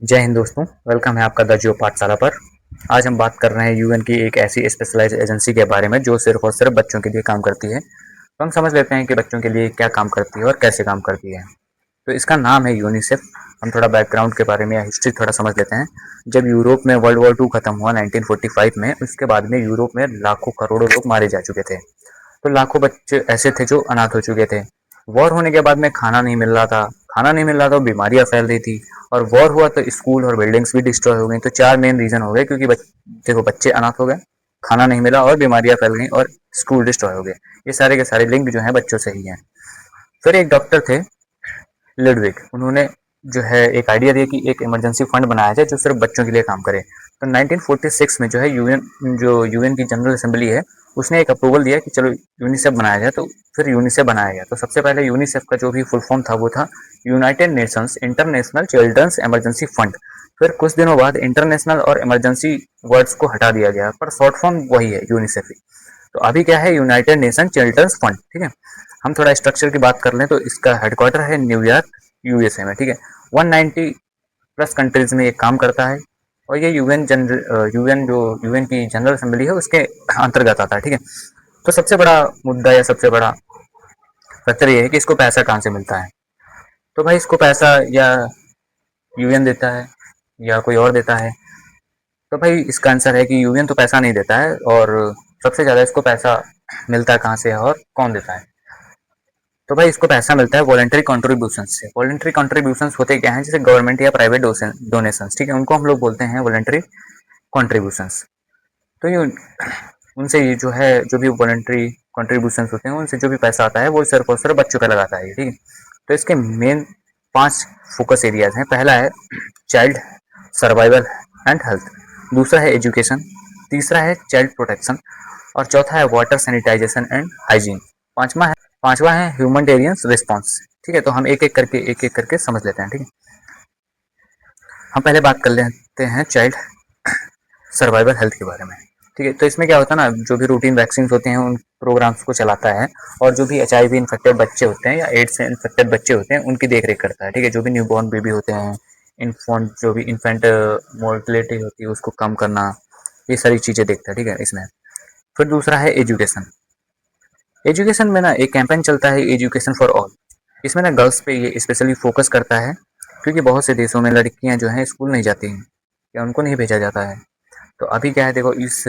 जय हिंद दोस्तों। वेलकम है आपका द जियो पाठशाला पर। आज हम बात कर रहे हैं यूएन की एक ऐसी स्पेशलाइज्ड एजेंसी के बारे में जो सिर्फ और सिर्फ बच्चों के लिए काम करती है। तो हम समझ लेते हैं कि बच्चों के लिए क्या काम करती है और कैसे काम करती है। तो इसका नाम है यूनिसेफ। हम थोड़ा बैकग्राउंड के बारे में या हिस्ट्री थोड़ा समझ लेते हैं। जब यूरोप में वर्ल्ड वॉर टू खत्म हुआ 1945 में, उसके बाद में यूरोप में लाखों करोड़ों लोग मारे जा चुके थे। तो लाखों बच्चे ऐसे थे जो अनाथ हो चुके थे। वॉर होने के बाद में खाना नहीं मिल रहा था। खाना नहीं मिल रहा था, बीमारियां फैल रही थी। और वॉर हुआ तो स्कूल और बिल्डिंग्स भी डिस्ट्रॉय हो गई। तो चार मेन रीजन हो गए, क्योंकि देखो, बच्चे अनाथ हो गए, खाना नहीं मिला और बीमारियां फैल गई और स्कूल डिस्ट्रॉय हो गए। ये सारे के सारे लिंक जो है बच्चों से ही हैं। फिर एक डॉक्टर थे, लुडविग, उन्होंने जो है एक आइडिया दिया कि एक इमरजेंसी फंड बनाया जाए जो सिर्फ बच्चों के लिए काम करे। तो 1946 में जो है यूएन की जनरल असेंबली है, उसने एक अप्रूवल दिया कि चलो यूनिसेफ बनाया जाए। तो फिर यूनिसेफ बनाया गया। तो सबसे पहले यूनिसेफ का जो भी फुल फॉर्म था वो था United Nations International Children's Emergency Fund. फिर कुछ दिनों बाद इंटरनेशनल और इमरजेंसी वर्ड्स को हटा दिया गया, पर शॉर्ट फॉर्म वही है, यूनिसेफ ही। तो अभी क्या है, यूनाइटेड नेशन चिल्ड्रंस फंड। ठीक है। हम थोड़ा स्ट्रक्चर की बात कर लें तो इसका हेडक्वार्टर है न्यूयॉर्क, यूएसए में। ठीक है। 190 प्लस कंट्रीज में ये काम करता है। और ये यूएन की जनरल असेंबली है उसके अंतर्गत आता है। ठीक है। तो सबसे बड़ा मुद्दा या सबसे बड़ा फैक्टर ये है कि इसको पैसा कहाँ से मिलता है। तो भाई, इसको पैसा या यूएन देता है या कोई और देता है। तो भाई, इसका आंसर है कि यूएन तो पैसा नहीं देता है। और सबसे ज़्यादा इसको पैसा मिलता कहाँ से है और कौन देता है। तो भाई, इसको पैसा मिलता है वॉलेंटरी कॉन्ट्रीब्यूशन से। वॉलेंटरी कॉन्ट्रीब्यूशन होते क्या हैं, जैसे गवर्नमेंट या प्राइवेट डोनेशन। ठीक है, उनको हम लोग बोलते हैं वॉलेंटरी कॉन्ट्रीब्यूशन। तो ये उनसे ये जो है, जो भी वॉलेंटरी कॉन्ट्रीब्यूशन होते हैं, उनसे जो भी पैसा आता है वो सिर्फ और सिर्फ बच्चों का लगाता है। ठीक है। तो इसके मेन 5 फोकस एरियाज हैं। पहला है चाइल्ड सर्वाइवल एंड हेल्थ। दूसरा है एजुकेशन। तीसरा है चाइल्ड प्रोटेक्शन। और चौथा है वाटर सैनिटाइजेशन एंड हाइजीन। पांचवा है ह्यूमनिटेरियन रिस्पॉन्स। ठीक है। तो हम एक एक करके समझ लेते हैं। ठीक है। हम पहले बात कर लेते हैं चाइल्ड सर्वाइवल हेल्थ के बारे में। ठीक है। तो इसमें क्या होता है ना, जो भी रूटीन वैक्सीन होते हैं उन प्रोग्राम्स को चलाता है। और जो भी एचआईवी इन्फेक्टेड बच्चे होते हैं या एड्स से इन्फेक्टेड बच्चे होते हैं उनकी देख रेख करता है। ठीक है। जो भी न्यूबॉर्न बेबी होते हैं, इन्फेंट जो भी इन्फेंट मोर्टलिटी होती है उसको कम करना, ये सारी चीज़ें देखता है। ठीक है इसमें। फिर दूसरा है एजुकेशन। एजुकेशन में ना एक कैंपेन चलता है, एजुकेशन फॉर ऑल। इसमें ना गर्ल्स पे ये स्पेशली फोकस करता है, क्योंकि बहुत से देशों में लड़कियां जो हैं स्कूल नहीं जाती हैं या उनको नहीं भेजा जाता है। तो अभी क्या है, देखो इस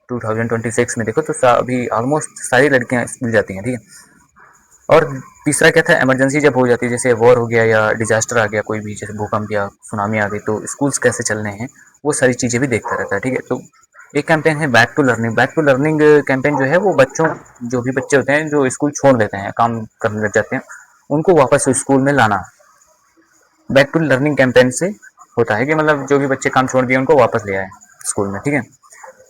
2026 में देखो तो अभी ऑलमोस्ट सारी लड़कियां स्कूल जाती हैं। ठीक है। और तीसरा क्या था, इमरजेंसी जब हो जाती है, जैसे वॉर हो गया या डिजास्टर आ गया कोई भी, जैसे भूकंप या सुनामी आ गई, तो स्कूल्स कैसे चलने हैं वो सारी चीज़ें भी देखता रहता है। ठीक है। तो एक कैंपेन है back to learning. Back to learning campaign जो है वो बच्चों, जो भी बच्चे होते हैं जो स्कूल छोड़ देते हैं, काम करने लग जाते हैं, उनको वापस स्कूल में लाना। बैक टू लर्निंग कैंपेन से होता है कि मतलब जो भी बच्चे काम छोड़ दिए उनको वापस ले आए स्कूल में। ठीक है।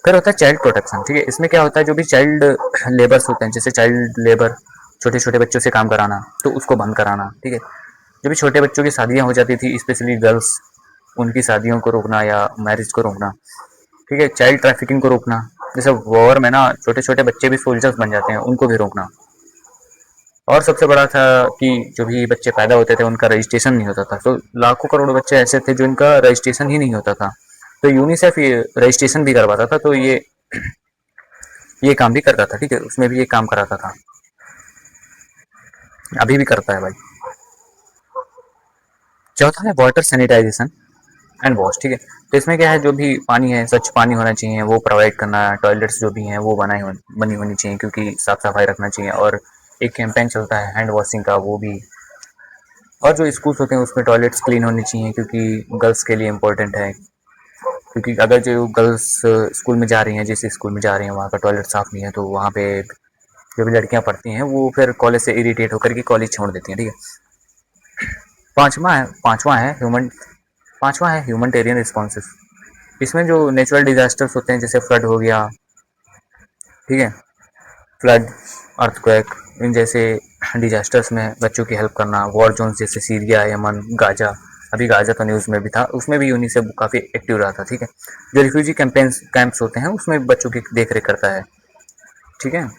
फिर होता है चाइल्ड प्रोटेक्शन। ठीक है। इसमें क्या होता है, जो भी चाइल्ड लेबर्स होते हैं, जैसे चाइल्ड लेबर, छोटे छोटे बच्चों से काम कराना, तो उसको बंद कराना। ठीक है। जो भी छोटे बच्चों की शादियां हो जाती थी, स्पेशली गर्ल्स, उनकी शादियों को रोकना या मैरिज को रोकना। ठीक है। चाइल्ड ट्रैफिकिंग को रोकना, जैसे वॉर में ना छोटे छोटे बच्चे भी सोल्जर्स बन जाते हैं, उनको भी रोकना। और सबसे बड़ा था कि जो भी बच्चे पैदा होते थे उनका रजिस्ट्रेशन नहीं होता था। तो लाखों करोड़ों बच्चे ऐसे थे जो इनका रजिस्ट्रेशन ही नहीं होता था। तो यूनिसेफ ये रजिस्ट्रेशन भी करवाता था। तो ये काम भी करता था। ठीक है। उसमें भी ये काम कराता था, अभी भी करता है भाई। चौथा है वाटर सैनिटाइजेशन एंड वॉश। ठीक है। तो इसमें क्या है, जो भी पानी है स्वच्छ पानी होना चाहिए, वो प्रोवाइड करना। टॉयलेट्स जो भी हैं वो बनी होनी चाहिए, क्योंकि साफ सफाई रखना चाहिए। और एक कैंपेन चलता है हैंड वॉशिंग का, वो भी। और जो स्कूल्स होते हैं उसमें टॉयलेट्स क्लीन होनी चाहिए, क्योंकि गर्ल्स के लिए इम्पोर्टेंट है। क्योंकि अगर जो गर्ल्स स्कूल में जा रही हैं, जिस स्कूल में जा रही हैं, वहाँ का टॉयलेट साफ नहीं है, तो वहाँ पे जो भी लड़कियाँ पढ़ती हैं वो फिर कॉलेज से इरिटेट होकर के कॉलेज छोड़ देती हैं। ठीक है। पांचवा है ह्यूमनिटेरियन रिस्पॉन्सेस। इसमें जो नेचुरल डिजास्टर्स होते हैं, जैसे फ्लड हो गया। ठीक है। फ्लड, अर्थक्वेक, इन जैसे डिजास्टर्स में बच्चों की हेल्प करना। वॉर जोन जैसे सीरिया, यमन, गाजा। अभी गाजा तो न्यूज़ में भी था, उसमें भी यूनिसेफ काफ़ी एक्टिव रहा था। ठीक है। जो रिफ्यूजी कैंप्स होते हैं उसमें बच्चों की देख रेख करता है। ठीक है।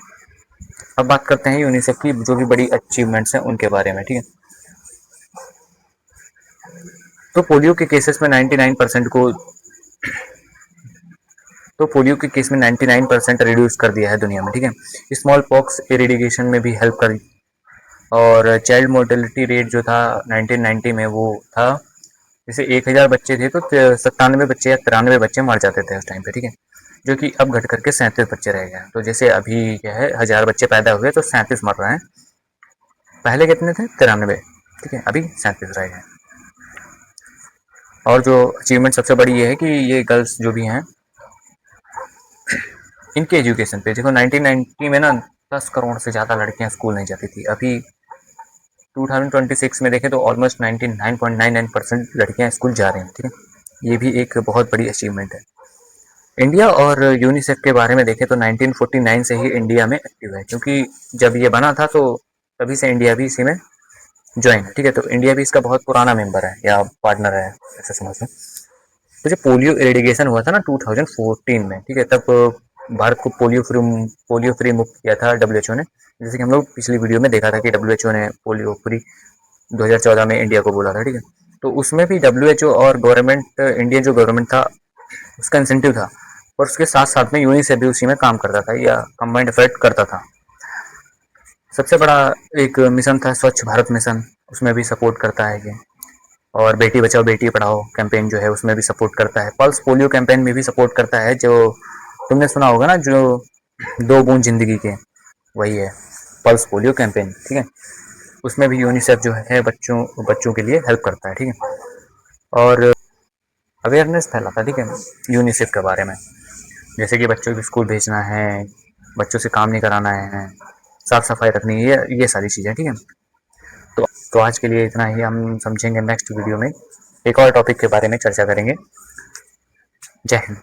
अब बात करते हैं यूनिसेफ की जो भी बड़ी अचीवमेंट्स हैं उनके बारे में। ठीक है। तो पोलियो के केसेस में 99% को तो पोलियो के केस में 99% रिड्यूस कर दिया है दुनिया में, ठीक है। स्मॉल पॉक्स इरेडिकेशन में भी हेल्प करी, और चाइल्ड मोर्टेलिटी रेट जो था 1990 में वो था, जैसे 1000 बच्चे थे तो 97 बच्चे या 93 बच्चे मर जाते थे उस टाइम पे, ठीक है, जो कि अब घट करके 37 बच्चे रह गए। तो जैसे अभी क्या है, 1000 बच्चे पैदा हुए तो 37 मर रहे हैं, पहले कितने थे, 93, ठीक है, अभी 37 रह गए। और जो अचीवमेंट सबसे बड़ी ये है कि ये गर्ल्स जो भी हैं इनके एजुकेशन पे देखो, 1990 में ना 10 करोड़ से ज़्यादा लड़कियां स्कूल नहीं जाती थी, अभी 2026 में देखें तो ऑलमोस्ट 99.99% लड़कियां स्कूल जा रही हैं, ठीक है। ये भी एक बहुत बड़ी अचीवमेंट है। इंडिया और यूनिसेफ के बारे में देखें तो 1949 से ही इंडिया में एक्टिव है, क्योंकि जब ये बना था तो तभी से इंडिया भी इसी में ज्वाइन है, ठीक है। तो इंडिया भी इसका बहुत पुराना मेंबर है या पार्टनर है, ऐसे समझ लो। तो जब पोलियो इरेडिकेशन हुआ था ना 2014 में, ठीक है, तब भारत को पोलियो फ्री मुक्त किया था डब्ल्यूएचओ ने। जैसे कि हम लोग पिछली वीडियो में देखा था कि डब्ल्यूएचओ ने पोलियो फ्री 2014 में इंडिया को बोला था, ठीक है। तो उसमें भी डब्ल्यूएचओ और गवर्नमेंट, इंडियन जो गवर्नमेंट था उसका इंसेंटिव था, और उसके साथ साथ में यूनिसेफ भी उसी में काम करता था या कंबाइंड एफर्ट करता था। सबसे बड़ा एक मिशन था स्वच्छ भारत मिशन, उसमें भी सपोर्ट करता है ये। और बेटी बचाओ बेटी पढ़ाओ कैंपेन जो है उसमें भी सपोर्ट करता है। पल्स पोलियो कैंपेन में भी सपोर्ट करता है, जो तुमने सुना होगा ना, जो 2 बूंद जिंदगी के, वही है पल्स पोलियो कैंपेन, ठीक है। उसमें भी यूनिसेफ जो है बच्चों के लिए हेल्प करता है, ठीक है, और अवेयरनेस फैलाता है, ठीक है, यूनिसेफ के बारे में। जैसे कि बच्चों को स्कूल भेजना है, बच्चों से काम नहीं कराना है, साफ सफाई रखनी है, ये सारी चीज़ें, ठीक है। तो आज के लिए इतना ही, हम समझेंगे नेक्स्ट वीडियो में एक और टॉपिक के बारे में चर्चा करेंगे। जय हिंद,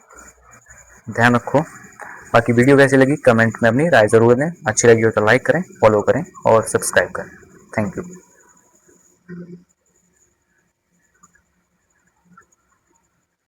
ध्यान रखो। बाकी वीडियो कैसी लगी कमेंट में अपनी राय ज़रूर दें, अच्छी लगी हो तो लाइक करें, फॉलो करें और सब्सक्राइब करें। Thank you.